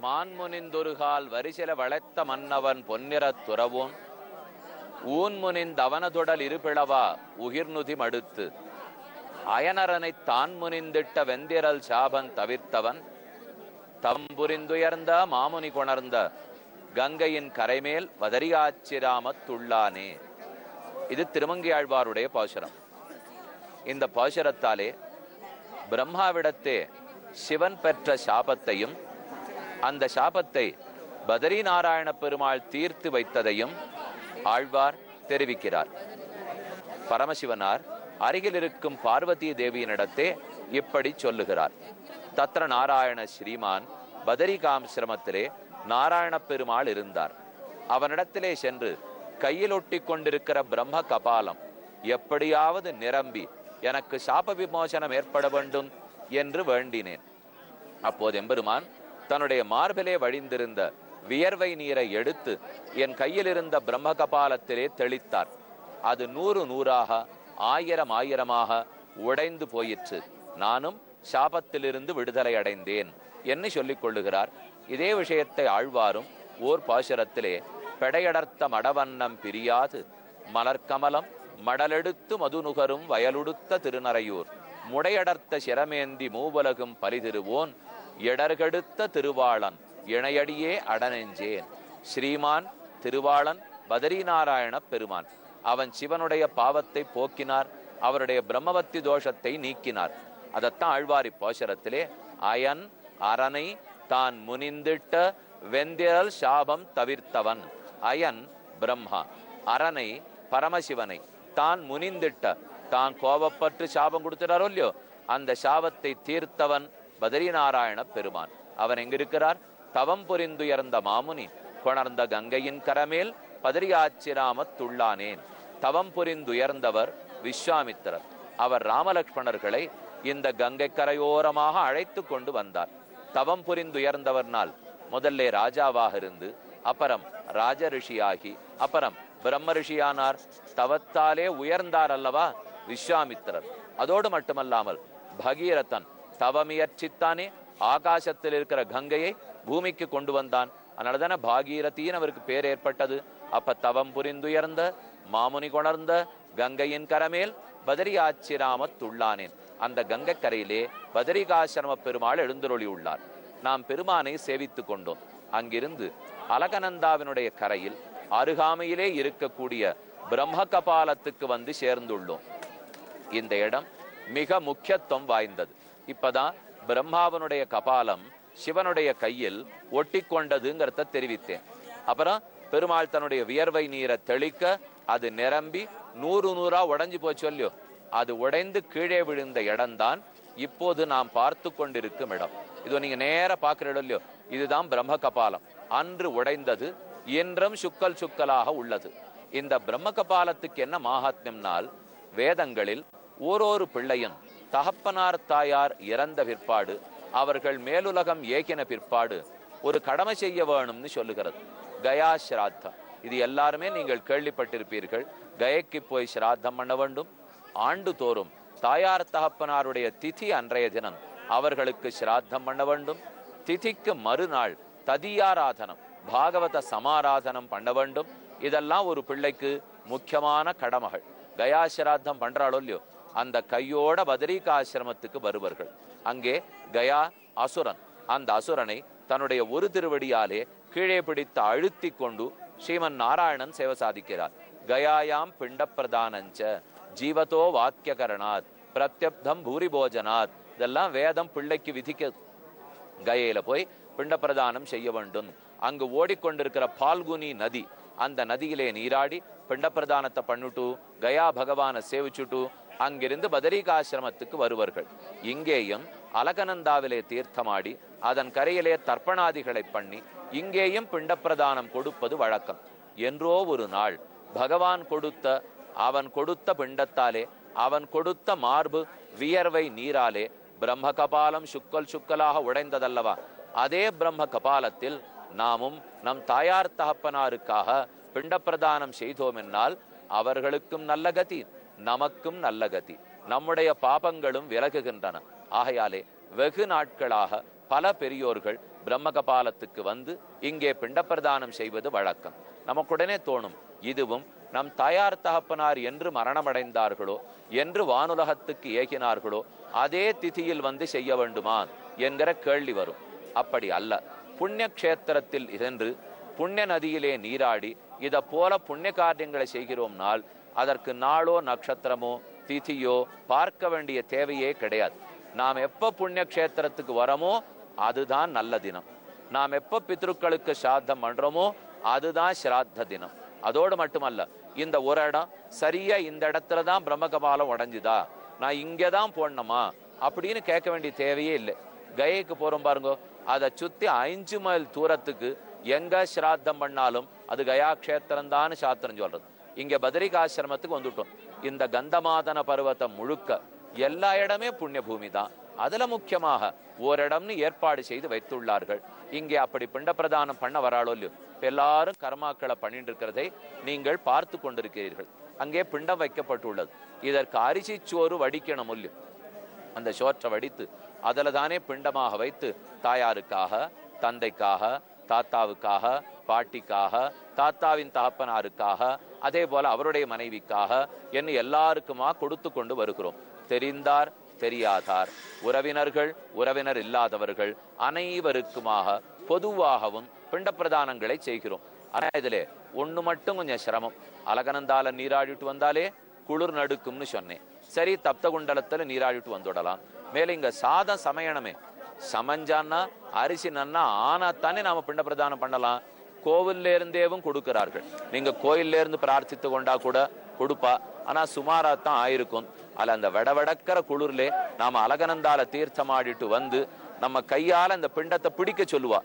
மான்முனிந்தொருகால் வரிசில வளைத்த மன்னவன் பொன்னிறத் துறவோன் ஊன்முனிந்தவனதுடல் இருபிளவா உகிர்நுதி மடுத்து அயனரனைத் தான் முனிந்திட்ட வெந்திரல் சாபன் தவிர்த்தவன் தம்புரிந்துயர்ந்த மாமுனி கொணர்ந்த கங்கையின் கரைமேல் வதரியாச்சிராமத்துள்ளானே. இது திருமங்கையாழ்வாருடைய பாசுரம். இந்த பாசுரத்தாலே பிரம்மாவிடத்தே சிவன் பெற்ற சாபத்தையும் அந்த சாபத்தை பதரி நாராயண பெருமாள் தீர்த்து வைத்ததையும் ஆழ்வார் தெரிவிக்கிறார். பரமசிவனார் அருகில் இருக்கும் பார்வதி தேவியினிடத்தே இப்படி சொல்லுகிறார். தத்ர நாராயண ஸ்ரீமான் பதரிகாசிரமத்திலே நாராயண பெருமாள் இருந்தார். அவனிடத்திலே சென்று கையில் ஒட்டி கொண்டிருக்கிற பிரம்ம கபாலம் எப்படியாவது நிரம்பி எனக்கு சாப விமோசனம் ஏற்பட வேண்டும் என்று வேண்டினேன். அப்போது எம்பெருமான் தன்னுடைய மார்பிலே வழிந்திருந்த வியர்வை நீரை எடுத்து என் கையில் இருந்த பிரம்ம கபாலத்திலே தெளித்தார். அது 100 100ஆக 1000 1000ஆக உடைந்து போயிற்று. நானும் சாபத்திலிருந்து விடுதலை அடைந்தேன் என்று சொல்லிக் கொள்ளுகிறார். இதே விஷயத்தை ஆழ்வாரும் ஓர் பாசுரத்திலே பெடையடர்த்த மடவண்ணம் பிரியாது மலர்கமலம் மடலெடுத்து மதுநுகரும் வயலுடுத்த திருநறையூர் முடையடர்த்த சிரமேந்தி மூவலகும் பரிதிருவோன் எடர்கெடுத்த திருவாளன் இணையடியே அடனெஞ்சேன். ஸ்ரீமான் திருவாளன் பதரிநாராயண பெருமான். அவன் சிவனுடைய பாவத்தை போக்கினார், அவருடைய பிரம்மவத்தி தோஷத்தை நீக்கினார். அதத்தான் ஆழ்வாரி பாசுரத்திலே அயன் அரணை தான் முனிந்திட்ட வெந்திரல் சாபம் தவிர்த்தவன். அயன் பிரம்மா, அரணை பரமசிவனை, தான் முனிந்திட்ட தான் கோபப்பட்டு சாபம் கொடுத்துட்டாரோ இல்லையோ அந்த சாபத்தை தீர்த்தவன் பதரிநாராயண பெருமான். அவன் எங்கிருக்கிறார்? தவம் புரிந்துயர்ந்த மாமுனி கொணர்ந்த கங்கையின் கரமேல் பதரியாச்சிராமத்துள்ளானேன். தவம் புரிந்துயர்ந்தவர் விஸ்வாமித்திரர். அவர் ராமலக்ஷ்மணர்களை இந்த கங்கை கரையோரமாக அழைத்து கொண்டு வந்தார். தவம் புரிந்துயர்ந்தவர்னால் முதல்ல ராஜாவாக இருந்து அப்புறம் ராஜ ரிஷியாகி அப்புறம் பிரம்ம ரிஷியானார். தவத்தாலே உயர்ந்தார் அல்லவா விஸ்வாமித்திரர். அதோடு மட்டுமல்லாமல் பகீரதன் தவமியற்சித்தானே ஆகாசத்தில் இருக்கிற கங்கையை பூமிக்கு கொண்டு வந்தான். அதனாலதானே பாகீரதின்னு அவருக்கு பேர் ஏற்பட்டது. அப்ப தவம் புரிந்துயர்ந்த மாமுனி கொணர்ந்த கங்கையின் கரமேல் பதரியாச்சிராமத்துள்ளானேன். அந்த கங்கை கரையிலே பதரிகாசிரம பெருமாள் எழுந்தருளி உள்ளார். நாம் பெருமானை சேவித்து கொண்டோம். அங்கிருந்து அலகநந்தாவினுடைய கரையில் அருகாமையிலே இருக்கக்கூடிய பிரம்ம கபாலத்துக்கு வந்து சேர்ந்துள்ளோம். இந்த இடம் மிக முக்கியத்துவம் வாய்ந்தது. இப்பதான் பிரம்மாவனுடைய கபாலம் சிவனுடைய கையில் ஒட்டி கொண்டதுங்கிறத தெரிவித்தேன். அப்புறம் பெருமாள் தன்னுடைய வியர்வை நீரை தெளிக்க அது நிரம்பி 100 100ஆ உடைஞ்சு போச்சு இல்லையோ, அது உடைந்து கீழே விழுந்த இடம்தான் இப்போது நாம் பார்த்து கொண்டிருக்கும் இடம். இது நீங்க நேர பார்க்கிற இடம் இல்லையோ, இதுதான் பிரம்ம கபாலம். அன்று உடைந்தது, இன்றும் சுக்கல் சுக்கலாக உள்ளது. இந்த பிரம்ம கபாலத்துக்கு என்ன மகாத்மியம்னால், வேதங்களில் ஓரொரு பிள்ளையும் தகப்பனார் தாயார் இறந்த பிற்பாடு அவர்கள் மேலுலகம் ஏகின பிற்பாடு ஒரு கடமை செய்ய வேணும்னு சொல்லுகிறது. கயா ஸ்ராத்தம். இது எல்லாருமே நீங்கள் கேள்விப்பட்டிருப்பீர்கள். கயைக்கு போய் ஸ்ராத்தம் பண்ண வேண்டும். ஆண்டு தோறும் தாயார் தகப்பனாருடைய திதி அன்றைய தினம் அவர்களுக்கு ஸ்ராத்தம் பண்ண வேண்டும். திதிக்கு மறுநாள் ததியாராதனம் பாகவத சமாராதனம் பண்ண வேண்டும். இதெல்லாம் ஒரு பிள்ளைக்கு முக்கியமான கடமைகள். கயா ஸ்ராத்தம் பண்றாளோ இல்லையோ அந்த கையோட பதரிகாசிரமத்துக்கு வருவர்கள். அங்கே கயா அசுரன், அந்த அசுரனை தன்னுடைய ஒரு திருவடியாலே கீழே பிடித்து அழுத்தி கொண்டு ஸ்ரீமன் நாராயணன் சேவை சாதிக்கிறார். கயாயாம் பிண்ட பிரதானஞ்ச ஜீவதோ வாக்கியகரணாத் பிரத்யப்தம் பூரி போஜனாத். இதெல்லாம் வேதம் பிள்ளைக்கு விதிக்க. கயையில போய் பிண்ட பிரதானம் செய்ய வேண்டும். அங்கு ஓடிக்கொண்டிருக்கிற பால்குனி நதி, அந்த நதியிலே நீராடி பிண்ட பிரதானத்தை பண்ணிட்டு கயா பகவானை சேவிச்சுட்டு அங்கிருந்து பதரிகாசிரமத்துக்கு வருவார்கள். இங்கேயும் அலகநந்தாவிலே தீர்த்தமாடி அதன் கரையிலே தர்ப்பணாதிகளை பண்ணி இங்கேயும் பிண்ட பிரதானம் கொடுப்பது வழக்கம். என்றோ ஒரு நாள் பகவான் கொடுத்த அவன் கொடுத்த பிண்டத்தாலே அவன் கொடுத்த மார்பு வியர்வை நீராலே பிரம்ம கபாலம் சுக்கல் சுக்கலாக உடைந்ததல்லவா, அதே பிரம்ம கபாலத்தில் நாமும் நம் தாயார் தகப்பனாருக்காக பிண்ட பிரதானம் செய்தோம் என்னால் அவர்களுக்கும் நல்ல கதி, நமக்கும் நல்ல கதி, நம்முடைய பாபங்களும் விலகுகின்றன. ஆகையாலே வெகு நாட்களாக பல பெரியோர்கள் பிரம்மகபாலத்துக்கு வந்து இங்கே பிண்டப்பிரதானம் செய்வது வழக்கம். நமக்குடனே தோணும், இதுவும் நம் தாயார் தகப்பனார் என்று மரணமடைந்தார்களோ, என்று வானுலகத்துக்கு ஏகினார்களோ அதே திதியில் வந்து செய்ய வேண்டுமா என்கிற கேள்வி வரும். அப்படி அல்ல. புண்ணிய கஷேத்திரத்தில் சென்று புண்ணிய நதியிலே நீராடி இதை போல புண்ணிய காரியங்களை செய்கிறோம்னால் அதற்கு நாளோ நட்சத்திரமோ திதியோ பார்க்க வேண்டிய தேவையே கிடையாது. நாம் எப்ப புண்ணிய கஷேத்திரத்துக்கு வரமோ அதுதான் நல்ல தினம். நாம் எப்ப பித்ருக்களுக்கு ஸ்ராத்தம் பண்றோமோ அதுதான் ஸ்ராத்த தினம். அதோடு மட்டுமல்ல, இந்த ஒரு இடம் சரியா இந்த இடத்துலதான் பிரம்மகபாலம் உடைஞ்சுதா, நான் இங்கதான் போடணுமா அப்படின்னு கேட்க வேண்டிய தேவையே இல்லை. கயைக்கு போறோம் பாருங்க, அதை சுத்தி 5 மைல் தூரத்துக்கு எங்க ஸ்ராத்தம் பண்ணாலும் அது கயா கஷேத்திரம் தான் சாஸ்திரம் சொல்றது. இங்க பத்ரிகாசிரமத்துக்கு வந்துட்டோம். இந்த கந்தமாதன பர்வதம் முழுக்க எல்லா இடமே புண்ணிய பூமி தான். அதுல முக்கியமாக ஓரிடம்னு ஏற்பாடு செய்து வைத்துள்ளார்கள். இங்கே அப்படி பிண்ட பிரதானம் பண்ண வராளோ இல்லையோ, எல்லாரும் கர்மாக்களை பண்ணிட்டு இருக்கிறதை நீங்கள் பார்த்து கொண்டிருக்கிறீர்கள். அங்கே பிண்டம் வைக்கப்பட்டுள்ளது. இதற்கு அரிசி சோறு வடிக்கணும் இல்லையோ, அந்த சோற்றை வடித்து அதில் தானே பிண்டமாக வைத்து தாயாருக்காக, தந்தைக்காக, தாத்தாவுக்காக, பாட்டிக்காக, தாத்தாவின் தகப்பனாருக்காக, அதே போல அவருடைய மனைவிக்காக என்று எல்லாருக்குமா கொடுத்து கொண்டு வருகிறோம். தெரிந்தார் தெரியாதார், உறவினர்கள் உறவினர் இல்லாதவர்கள் அனைவருக்குமாக பொதுவாகவும் பிண்ட பிரதானங்களை செய்கிறோம். ஆனா இதிலே ஒண்ணு மட்டும் கொஞ்சம் சிரமம். அலகனந்தால நீராடிட்டு வந்தாலே குளிர் நடுக்கும்னு சொன்னேன். சரி, தப்த குண்டலத்துல நீராடிட்டு வந்துடலாம். மேல இங்க சாதம் சமையணுமே, சமைஞ்சான்னா அரிசி நன்னா ஆனாத்தானே நாம பிண்ட பிரதானம் பண்ணலாம். கோவில்ல இருந்தேவும் கொடுக்கிறார்கள். நீங்க கோயில்ல இருந்து பிரார்த்தித்து கொண்டா கூட கொடுப்பா, ஆனா சுமாராத்தான் ஆயிருக்கும். அல்ல அந்த வெடவெடக்கிற குளிர்லே நாம அலகனந்தால தீர்த்தம் ஆடிட்டு வந்து நம்ம கையால அந்த பிண்டத்தை பிடிக்க சொல்லுவா.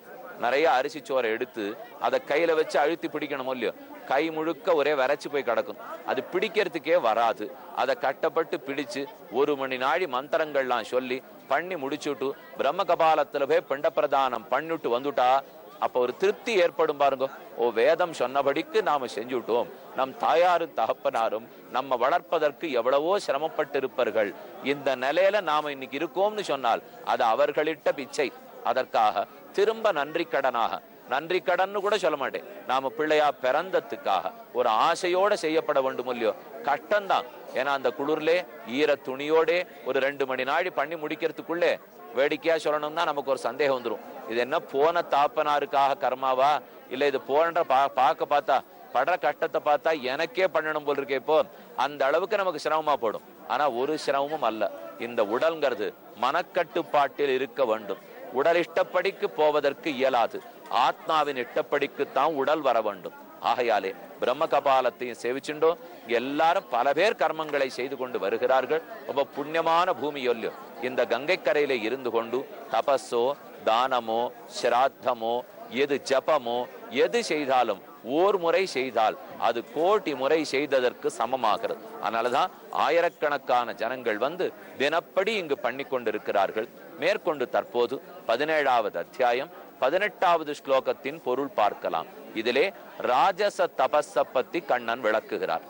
நிறைய அரிசி சோறை எடுத்து அதை கையில வச்சு அழுத்தி பிடிக்கணும் இல்லையோ, கை முழுக்க ஒரே வரைச்சு போய் கிடக்கும். அது பிடிக்கிறதுக்கே வராது. அதை கட்டப்பட்டு பிடிச்சு 1 மணி நாழி மந்திரங்கள்லாம் சொல்லி பண்ணி முடிச்சுட்டு பிரம்ம கபாலத்துல போய் பிண்ட பிரதானம் பண்ணிட்டு வந்துட்டா அப்ப ஒரு திருப்தி ஏற்படும் பாருங்க. ஓ, வேதம் சொன்னபடிக்கு நாம செஞ்சுட்டோம். நம் தாயாரும் தகப்பனாரும் நம்ம வளர்ப்பதற்கு எவ்வளவோ சிரமப்பட்டு இருப்பார்கள். இந்த நிலையில நாம இன்னைக்கு இருக்கோம்னு சொன்னால் அது அவர்களிட்ட பிச்சை. அதற்காக திரும்ப நன்றி கடனாக, நன்றி கடன் கூட சொல்ல மாட்டேன், நாம பிள்ளையா பிறந்ததுக்காக ஒரு ஆசையோட செய்யப்பட வேண்டும் இல்லையோ. கஷ்டம்தான். ஏன்னா அந்த குளிர்லே ஈர துணியோட ஒரு 2 மணி நாழி பண்ணி முடிக்கிறதுக்குள்ளே வேடிக்கையா சொல்லணும்னா நமக்கு ஒரு சந்தேகம் வந்துடும். இது என்ன போன தாப்பனாருக்காக கர்மாவா, இல்ல இது போன்ற பார்க்க பார்த்தா படுற கஷ்டத்தை பார்த்தா எனக்கே பண்ணணும் போல் இருக்கே. இப்போ அந்த அளவுக்கு நமக்கு சிரமமா போடும். ஆனா ஒரு சிரமமும் அல்ல. இந்த உடல்ங்கிறது மனக்கட்டுப்பாட்டில் இருக்க வேண்டும். உடல் இஷ்டப்படிக்கு போவதற்கு இயலாது. ஆத்மாவின் இஷ்டப்படிக்குத்தான் உடல் வர வேண்டும். ஆகையாலே பிரம்ம கபாலத்தையும் சேவிச்சுண்டோ எல்லாரும் பல பேர் கர்மங்களை செய்து கொண்டு வருகிறார்கள். ரொம்ப புண்ணியமான பூமி ஒல்லு. இந்த கங்கை கரையில இருந்து கொண்டு தபஸோ தானமோ ஸ்ராத்தமோ எது ஜபமோ எது செய்தாலும் ஓர் முறை செய்தால் அது கோடி முறை செய்ததற்கு சமமாகிறது. அதனாலதான் ஆயிரக்கணக்கான ஜனங்கள் வந்து தினப்படி இங்கு பண்ணி கொண்டிருக்கிறார்கள். மேற்கொண்டு தற்போது 17வது அத்தியாயம் 18வது ஸ்லோகத்தின் பொருள் பார்க்கலாம். இதிலே ராஜச தபஸ பத்தி கண்ணன் விளக்குகிறார்.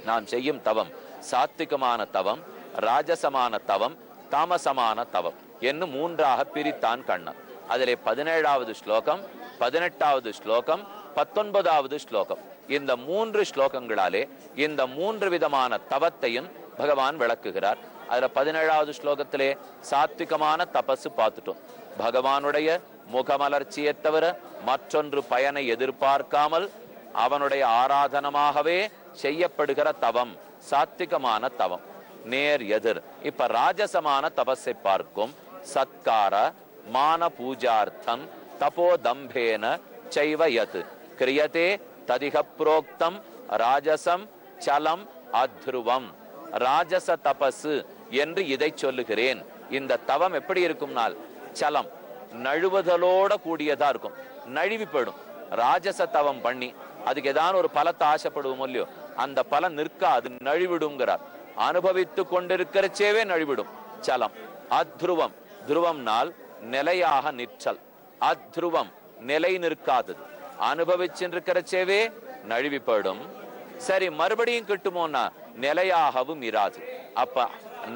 நாம் செய்யும் தவம் சாத்விகமான தவம், ராஜசமான தவம், தாமசமான தவம் என்று 3ஆக பிரித்தான் கண்ணன். அதிலே 17வது ஸ்லோகம், 18வது ஸ்லோகம், 19வது ஸ்லோகம், இந்த 3 ஸ்லோகங்களாலே இந்த 3 விதமான தவத்தையும் பகவான் விளக்குகிறார். அதுல 17வது ஸ்லோகத்திலே சாத்விகமான தபசு பார்த்துட்டோம். பகவானுடைய முகமலர்ச்சியை தவிர மற்றொன்று பயனை எதிர்பார்க்காமல் அவனுடைய ஆராதனமாகவே செய்யப்படுகிற தவம் சாத்விகமான தவம். நேர் எதிர் இப்ப ராஜசமான தபஸை பார்க்கும். சத்கார மான பூஜார்த்தம் தபோதம்பேன சைவயத் கிரியதே ததிக புரோக்தம் ராஜசம் சலம் அத்ருவம். ராஜச தபசு என்று இதை சொல்லுகிறேன். இந்த தவம் எப்படி இருக்கும்னால் சலம் நழுவுதலோட கூடியதா இருக்கும், நழுவி போயிடும். ராஜச தவம் பண்ணி அதுக்கு ஏதாவது ஒரு பலத்தை ஆசைப்படுவோம் இல்லையோ, அந்த பலன் நிற்காது, நழுவிடுங்கிறார். அனுபவித்து கொண்டிருக்கிறச்சேவே நழுவிடும். சலம் அத்ருவம், துருவம்னால் நிலையாக நிற்றல், அத்ருவம் நிலை நிற்காதது, அனுபவிச்சிருக்கிறச்சேவே நழுவி போயிடும். சரி, மறுபடியும் கிட்டுமோன்னா நிலையாகவும் இராது. அப்ப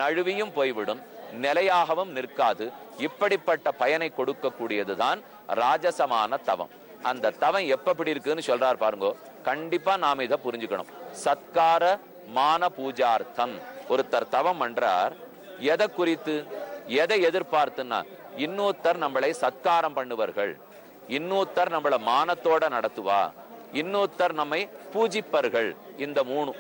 நழுவியும் போய்விடும், நிலையாகவும் நிற்காது. இப்படிப்பட்ட பயனை கொடுக்கக்கூடியதுதான் ராஜசமான தவம். அந்த தவம் எப்படி இருக்குன்னு சொல்றார் பாருங்க. கண்டிப்பா நாம இதை புரிஞ்சுக்கணும். சத்கார மான பூஜார்த்தம் ஒருத்தர் தவம் பண்றார். எதை குறித்து, எதை எதிர்பார்த்துன்னா, இன்னொருத்தர் நம்மளை சத்காரம் பண்ணுவார்கள், இன்னொருத்தர் நம்மள மானத்தோட நடத்துவா, இன்னொருத்தர் நம்மை பூஜிப்பர்கள். இந்த மூணு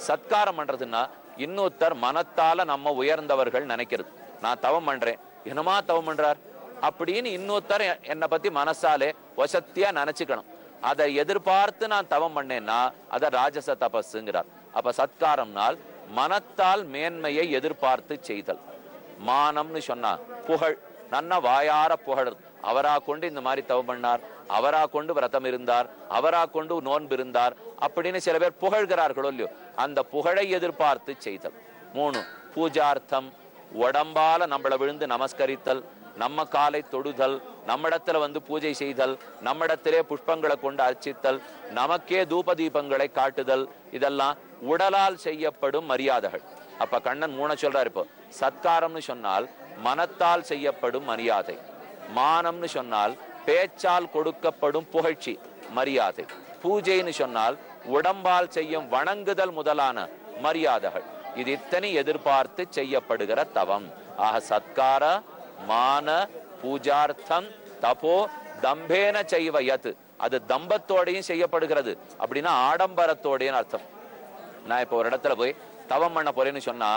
சத்காரம் பண்றதுன்னா இன்னொருத்தர் மனத்தால நம்ம உயர்ந்தவர்கள் நினைக்கிறது. நான் தவம் பண்றேன், என்னமா தவம் பண்றார் அப்படின்னு இன்னொருத்தர் என்னை பத்தி மனசாலே வசத்தியா நினைச்சுக்கணும். அதை எதிர்பார்த்து நான் தவம் பண்ணேன்னா அத ராஜச தபஸ்ங்கிறார். அப்ப சத்காரம்னால் மனத்தால் மேன்மையை எதிர்பார்த்து செய்தல். மானம்னு சொன்னா புகழ், நன்ன வாயார புகழ். அவரா கொண்டு இந்த மாதிரி தவம் பண்ணார், அவரா கொண்டு விரதம் இருந்தார், அவரா கொண்டு நோன்பு இருந்தார் அப்படின்னு சில பேர் புகழ்கிறார்களோ இல்லையோ, அந்த புகழை எதிர்பார்த்து செய்தல். 3 பூஜார்த்தம், உடம்பால நம்மளை விழுந்து நமஸ்கரித்தல், நம்ம காலை தொடுதல், நம்மிடத்துல வந்து பூஜை செய்தல், நம்மிடத்திலே புஷ்பங்களை கொண்டு அர்ச்சித்தல், நமக்கே தூப தீபங்களை காட்டுதல், இதெல்லாம் உடலால் செய்யப்படும் மரியாதைகள். அப்ப கண்ணன் 3 சொல்றாரு. இப்போ சத்காரம்னு சொன்னால் மனத்தால் செய்யப்படும் மரியாதை, மானம்னு சொன்னால் பேச்சால் கொடுக்கப்படும் புகழ்ச்சி மரியாதை, பூஜைன்னு சொன்னால் உடம்பால் செய்யும் வணங்குதல் முதலான மரியாதைகள். இது இத்தனை எதிர்பார்த்து செய்யப்படுகிற தவம். ஆக சத்கார மான பூஜார்த்தம் தபோ தம்பேன செய்வயத், அது தம்பத்தோடையும் செய்யப்படுகிறது. அப்படின்னா ஆடம்பரத்தோடையும் அர்த்தம். நான் இப்போ ஒரு இடத்துல போய் தவம் பண்ண போறேன்னு சொன்னா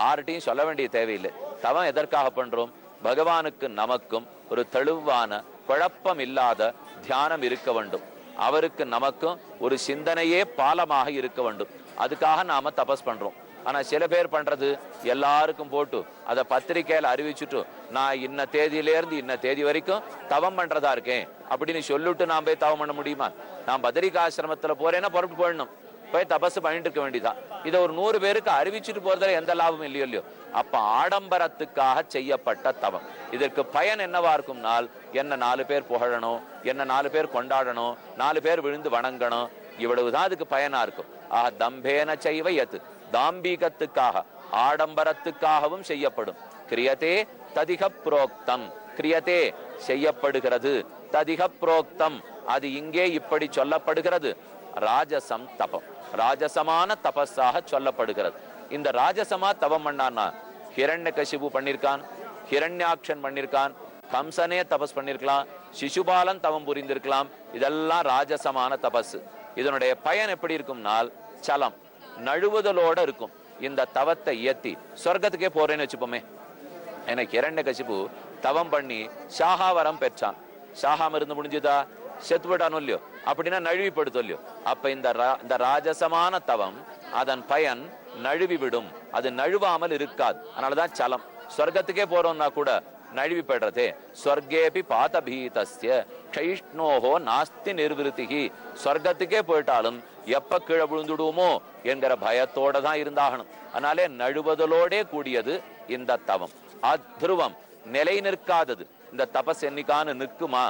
ஆர்ட்டையும் சொல்ல வேண்டிய தேவையில்லை. தவம் எதற்காக பண்றோம்? பகவானுக்கு நமக்கும் ஒரு தெளிவான குழப்பம் இல்லாத தியானம் இருக்க வேண்டும். அவருக்கு நமக்கும் ஒரு சிந்தனையே பாலமாக இருக்க வேண்டும். அதுக்காக நாம தபஸ் பண்றோம். ஆனா சில பேர் பண்றது எல்லாருக்கும் போட்டு அதை பத்திரிக்கையில அறிவிச்சுட்டு, நான் இன்ன தேதியிலேருந்து இன்ன தேதி வரைக்கும் தவம் பண்றதா இருக்கேன் அப்படின்னு சொல்லிட்டு நான் போய் தவம் பண்ண முடியுமா? நான் பத்ரிகாசிரமத்துல போறேன்னா புறப்பட்டு போயிடணும், போய் தபஸ் பண்ணிட்டு இருக்க வேண்டியதான். இதை ஒரு 100 பேருக்கு அறிவிச்சுட்டு போறதுல எந்த லாபம் இல்லையோ இல்லையோ. அப்ப ஆடம்பரத்துக்காக செய்யப்பட்ட தவம். இதற்கு பயன் என்னவா இருக்கும்னால், என்ன 4 பேர் புகழணும், என்ன 4 பேர் கொண்டாடணும், 4 பேர் விழுந்து வணங்கணும், இவ்வளவுதான் அதுக்கு பயனா இருக்கும். ஆஹ் தம்பேன செய்வயத், தாம்பீகத்துக்காக ஆடம்பரத்துக்காகவும் செய்யப்படும். கிரியதே ததிக புரோக்தம், கிரியதே செய்யப்படுகிறது, ததிக புரோக்தம் அது இங்கே இப்படி சொல்லப்படுகிறது. ராஜசம் தபம், ராஜசமான தபஸாக சொல்லப்படுகிறது. இந்த ராஜசமா தவம் பண்ணான்னா ஹிரண்யகசிபு பண்ணிருக்கான், ஹிரண்யாக்ஷன் பண்ணிருக்கான், கம்சனே தபஸ் பண்ணிருக்கலாம், சிசுபாலன் தவம் புரிந்திருக்கலாம். இதெல்லாம் ராஜசமான தபஸ். இதனுடைய பயன் எப்படி இருக்கும்னால் சலம் நழுவுதலோட இருக்கும். இந்த தவத்தை இயத்தி சொர்க்கத்துக்கே போறேன்னு வச்சுப்போமே. எனக்கு ஹிரண்யகசிபு தவம் பண்ணி சாகாவரம் பெற்றான். சாகாம இருந்து முடிஞ்சுதா? செத்து விட்டானோ இல்லையோ, அப்படின்னா நழுவிப்படுத்தோ இல்லையோ. அப்ப இந்த ராஜசமான தவம் அதன் பயன் நழுவி விடும், அது நழுவாமல் இருக்காது. அதனாலதான் சலம். சொர்க்கத்துக்கே போறோம்னா கூட நழுவி படுறதே. சொர்க்கேபி பாதபீதஸ்ய கைஷ்ணோஹோ நாஸ்தி நிர்விருத்திகி, சொர்க்கத்துக்கே போயிட்டாலும் எப்ப கீழே விழுந்துடுவோமோ என்கிற பயத்தோட தான் இருந்தாகணும். அதனாலே நழுவதலோடே கூடியது இந்த தவம். அத்ருவம் நிலை நிற்காதது. இந்த தபஸ் என்னைக்கான நிற்குமா?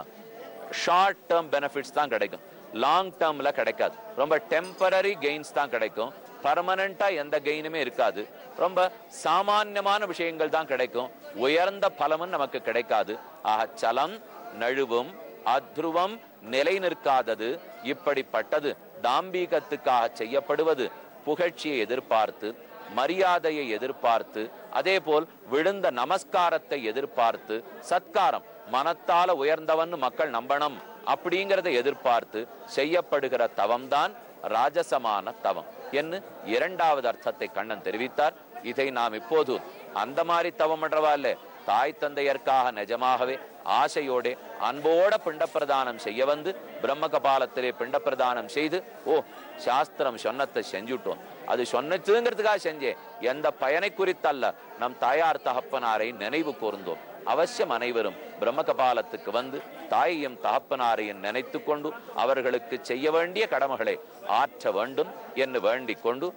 ஷார்ட் டேர்ம் பெனிஃபிட்ஸ் தான் கிடைக்கும், லாங் டேர்ம்ல கிடைக்காது. ரொம்ப டெம்பரரி கெயின்ஸ் தான் கிடைக்கும், பர்மனண்டா எந்த கெயினுமே இருக்காது. ரொம்ப சாமான்யமான விஷயங்கள் தான் கிடைக்கும், உயர்ந்த பலமும் நமக்கு கிடைக்காது. ஆக சலம் நழுவும், அத்ருவம் நிலை நிற்காதது. இப்படிப்பட்டது தாம்பீகத்துக்காக செய்யப்படுவது. புகழ்ச்சியை எதிர்பார்த்து, மரியாதையை எதிர்பார்த்து, அதே போல் விழுந்த நமஸ்காரத்தை எதிர்பார்த்து, சத்காரம் மனத்தால உயர்ந்தவன் மக்கள் நம்பணும் அப்படிங்கிறத எதிர்பார்த்து செய்யப்படுகிற தவம் தான் ராஜசமான தவம் என்று 2வது அர்த்தத்தை கண்ணன் தெரிவித்தார். இதை நாம் இப்போது அந்த மாதிரி தவம் பண்றவா இல்ல, தாய் தந்தையர்க்காக நிஜமாகவே ஆசையோட அன்போட பிண்டப்பிரதானம் செய்ய வந்து பிரம்ம கபாலத்திலே பிண்டப்பிரதானம் செய்து, ஓ சாஸ்திரம் சொன்னத்தை செஞ்சுட்டோம், அது சொன்னதுங்கிறதுக்காக செஞ்சேன், எந்த பயனை குறித்தல்ல, நம் தாயார் தகப்பனாரை நினைவு கூர்ந்தோம். அவசியம் அனைவரும் பிரம்ம கபாலத்துக்கு வந்து தாயையும் தகப்பனாரையும் நினைத்து கொண்டு அவர்களுக்கு செய்ய வேண்டிய கடமைகளை ஆற்ற வேண்டும் என்று வேண்டிக் கொண்டு